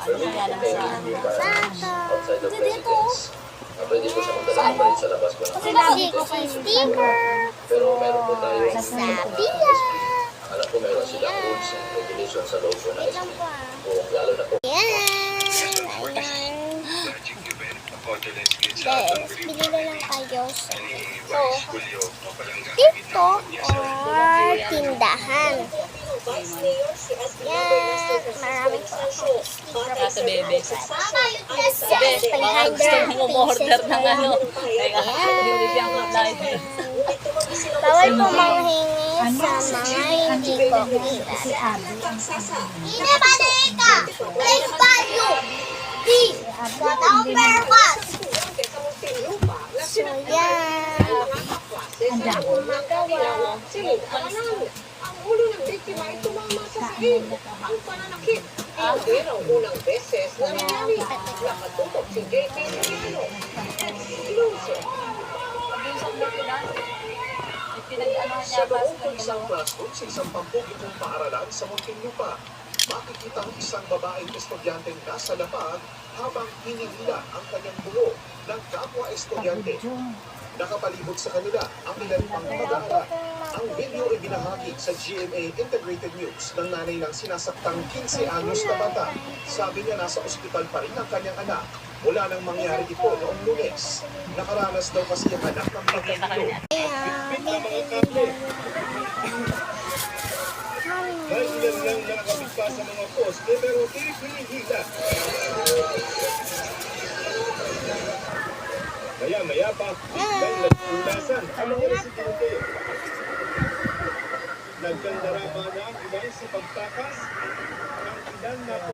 Kaya lang sa outside of residence. Pwede po siya magdala ng balit sa labas po ng Kasi lagi ko kayo Sticker. Pero meron po tayo Sabia. alam ko meron silang rules and regulations sa loob po ng SP. Kung lalo na po Yan. Ayan. Guys, bili na lang kayo sa TikTok or tindahan. Yan. Marami po ako sticker. sa bebe. Yes, Baka gusto mo umorder ng ano. Teka, hindi siya ang live. Bawal po manghingi sa mga hindi ko kilala. Hindi ba ka? Place value. B. Number 1. So, yan. Ang gumagawa. Ang ulo ng biktima ay tumama sa sakit. Ang pananakit. Hindi raw unang beses na nangyari. Nakatutok si JP Soriano. Iluso. sa loob ng isang classroom sa isang pampublikong paaralan sa Muntinlupa. Makikita ang isang babaeng estudyanteng nasa lapag habang hinihila ang kanyang buho ng kapwa estudyante. Nakapalibot sa kanila ang ilan pang mag-aaral. Ang video ay binahagi sa GMA Integrated News ng nanay ng sinasaktang 15 anyos na bata. Sabi niya nasa ospital pa rin ang kanyang anak. Wala nang mangyari ito noong Lunes. Nakaranas daw kasi ang anak ng pagkakilo. Bitbit ng mga kable. Dahil ilan lang nakakabit pa sa mga poste pero hinihila. Maya-maya pa, biglang nagpulasan ang mga residente. Nagkandara pa na ang ilan sa pagtakas ng ilan na